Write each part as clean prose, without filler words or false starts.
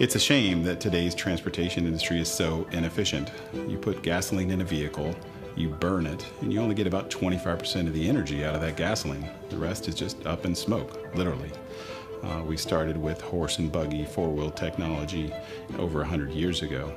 It's a shame that today's transportation industry is so inefficient. You put gasoline in a vehicle, you burn it, and you only get about 25% of the energy out of that gasoline. The rest is just up in smoke, literally. We started with horse and buggy four-wheel technology over 100 years ago.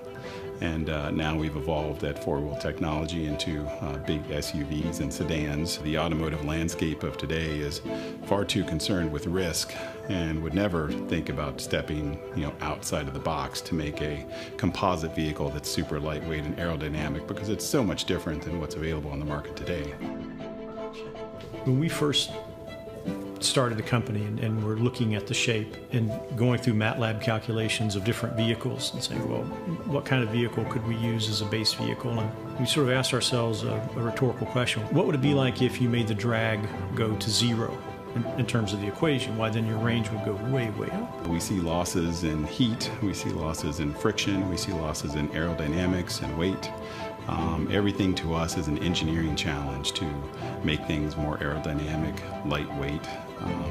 And now we've evolved that four-wheel technology into big SUVs and sedans. The automotive landscape of today is far too concerned with risk and would never think about stepping, outside of the box to make a composite vehicle that's super lightweight and aerodynamic, because it's so much different than what's available on the market today. When we first started the company and we're looking at the shape and going through MATLAB calculations of different vehicles and saying, well, what kind of vehicle could we use as a base vehicle? And we sort of asked ourselves a rhetorical question. What would it be like if you made the drag go to zero in terms of the equation? Why, then your range would go way, way up. We see losses in heat, we see losses in friction, we see losses in aerodynamics and weight. Everything to us is an engineering challenge to make things more aerodynamic, lightweight,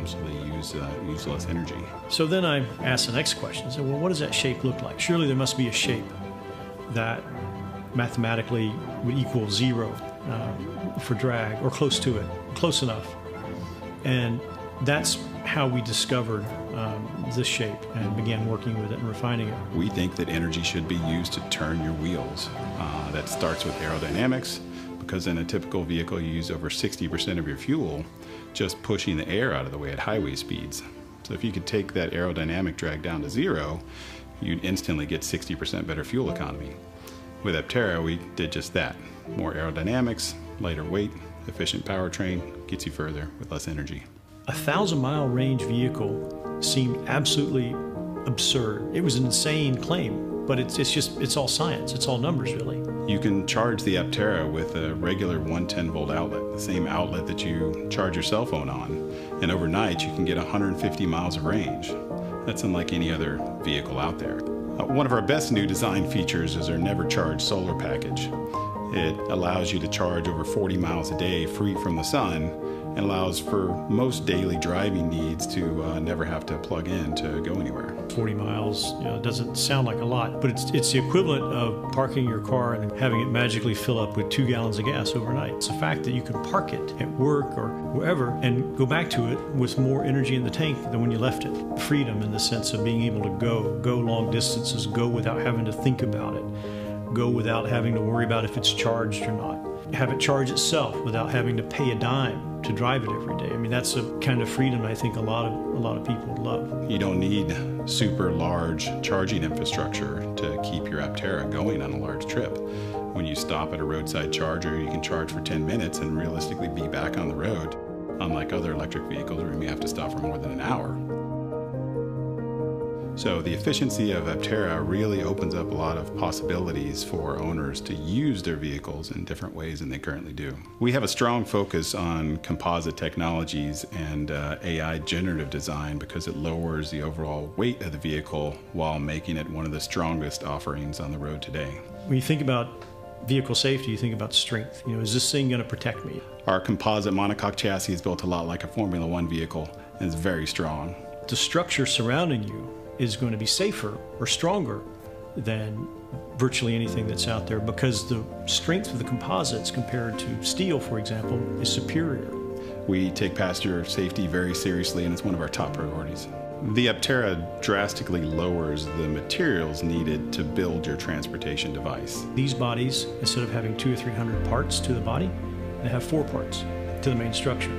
so they use less energy. So then I asked the next question. I said, well, what does that shape look like? Surely there must be a shape that mathematically would equal zero for drag, or close to it, close enough. And that's how we discovered this shape and began working with it and refining it. We think that energy should be used to turn your wheels. That starts with aerodynamics, because in a typical vehicle you use over 60% of your fuel just pushing the air out of the way at highway speeds. So if you could take that aerodynamic drag down to zero, you'd instantly get 60% better fuel economy. With Aptera, we did just that. More aerodynamics, lighter weight, efficient powertrain, gets you further with less energy. A 1,000-mile range vehicle seemed absolutely absurd. It was an insane claim, but it's all science. It's all numbers, really. You can charge the Aptera with a regular 110-volt outlet, the same outlet that you charge your cell phone on. And overnight, you can get 150 miles of range. That's unlike any other vehicle out there. One of our best new design features is our Never Charge solar package. It allows you to charge over 40 miles a day free from the sun, and allows for most daily driving needs to never have to plug in to go anywhere. 40 miles doesn't sound like a lot, but it's the equivalent of parking your car and having it magically fill up with 2 gallons of gas overnight. It's the fact that you can park it at work or wherever and go back to it with more energy in the tank than when you left it. Freedom in the sense of being able to go long distances, go without having to think about it, go without having to worry about if it's charged or not. Have it charge itself without having to pay a dime to drive it every day. I mean, that's a kind of freedom I think a lot of people love. You don't need super large charging infrastructure to keep your Aptera going on a large trip. When you stop at a roadside charger, you can charge for 10 minutes and realistically be back on the road, unlike other electric vehicles where you may have to stop for more than an hour. So the efficiency of Aptera really opens up a lot of possibilities for owners to use their vehicles in different ways than they currently do. We have a strong focus on composite technologies and AI generative design because it lowers the overall weight of the vehicle while making it one of the strongest offerings on the road today. When you think about vehicle safety, you think about strength. Is this thing going to protect me? Our composite monocoque chassis is built a lot like a Formula One vehicle and is very strong. The structure surrounding you is going to be safer or stronger than virtually anything that's out there because the strength of the composites compared to steel, for example, is superior. We take passenger safety very seriously, and it's one of our top priorities. The Aptera drastically lowers the materials needed to build your transportation device. These bodies, instead of having 200 or 300 parts to the body, they have 4 parts to the main structure.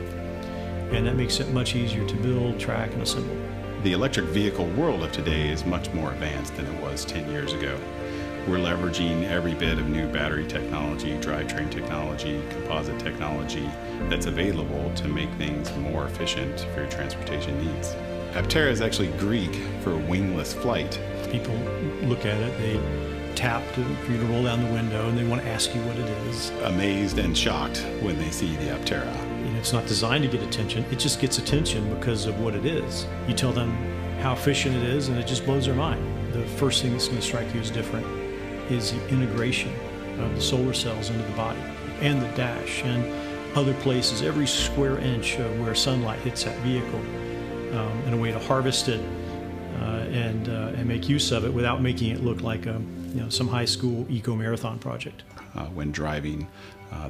And that makes it much easier to build, track, and assemble. The electric vehicle world of today is much more advanced than it was 10 years ago. We're leveraging every bit of new battery technology, drivetrain technology, composite technology that's available to make things more efficient for your transportation needs. Aptera is actually Greek for wingless flight. People look at it, they tap for you to roll down the window, and they want to ask you what it is. Amazed and shocked when they see the Aptera. It's not designed to get attention, it just gets attention because of what it is. You tell them how efficient it is, and it just blows their mind. The first thing that's going to strike you as different is the integration of the solar cells into the body and the dash and other places, every square inch of where sunlight hits that vehicle, in a way to harvest it and make use of it without making it look like some high school eco-marathon project. When driving,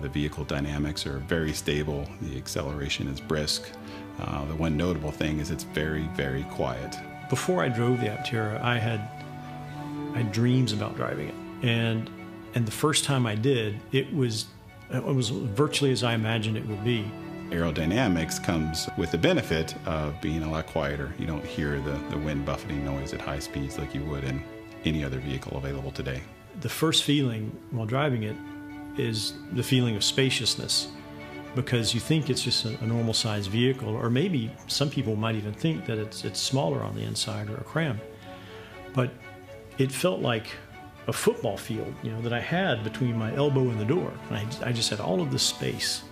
the vehicle dynamics are very stable, the acceleration is brisk. The one notable thing is it's very, very quiet. Before I drove the Aptera, I had dreams about driving it. And the first time I did, it was virtually as I imagined it would be. Aerodynamics comes with the benefit of being a lot quieter. You don't hear the wind buffeting noise at high speeds like you would in any other vehicle available today. The first feeling while driving it is the feeling of spaciousness, because you think it's just a normal sized vehicle, or maybe some people might even think that it's smaller on the inside or cramped. But it felt like a football field, that I had between my elbow and the door. And I just had all of this space,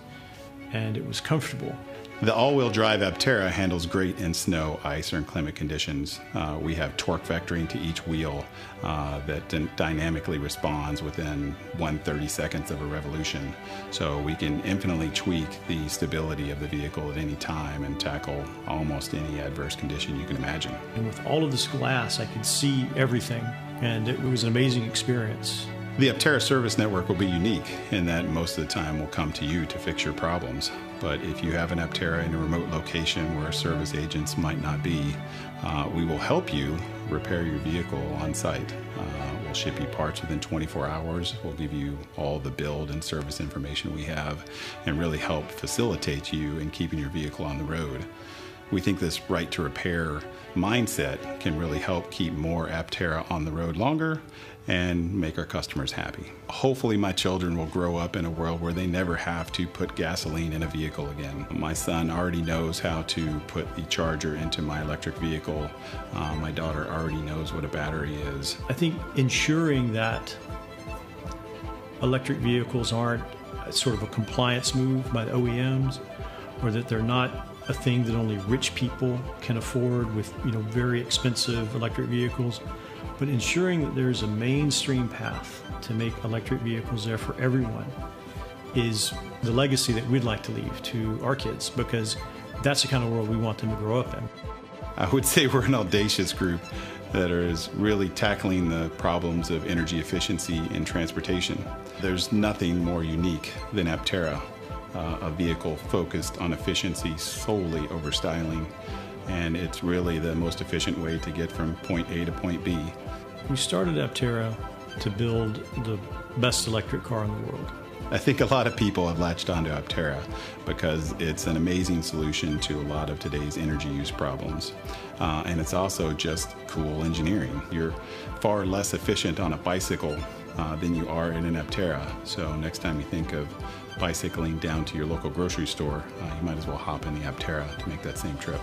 and it was comfortable. The all-wheel drive Aptera handles great in snow, ice, or inclement conditions. We have torque vectoring to each wheel that dynamically responds within 1/32 of a revolution. So we can infinitely tweak the stability of the vehicle at any time and tackle almost any adverse condition you can imagine. And with all of this glass, I could see everything, and it was an amazing experience. The Aptera service network will be unique in that most of the time we'll come to you to fix your problems. But if you have an Aptera in a remote location where service agents might not be, we will help you repair your vehicle on site. We'll ship you parts within 24 hours. We'll give you all the build and service information we have and really help facilitate you in keeping your vehicle on the road. We think this right to repair mindset can really help keep more Aptera on the road longer and make our customers happy. Hopefully my children will grow up in a world where they never have to put gasoline in a vehicle again. My son already knows how to put the charger into my electric vehicle. My daughter already knows what a battery is. I think ensuring that electric vehicles aren't sort of a compliance move by the OEMs, or that they're not a thing that only rich people can afford with very expensive electric vehicles, but ensuring that there's a mainstream path to make electric vehicles there for everyone is the legacy that we'd like to leave to our kids, because that's the kind of world we want them to grow up in. I would say we're an audacious group that is really tackling the problems of energy efficiency in transportation. There's nothing more unique than Aptera, a vehicle focused on efficiency solely over styling, and it's really the most efficient way to get from point A to point B. We started Aptera to build the best electric car in the world. I think a lot of people have latched onto Aptera because it's an amazing solution to a lot of today's energy use problems. And it's also just cool engineering. You're far less efficient on a bicycle than you are in an Aptera. So next time you think of bicycling down to your local grocery store, you might as well hop in the Aptera to make that same trip.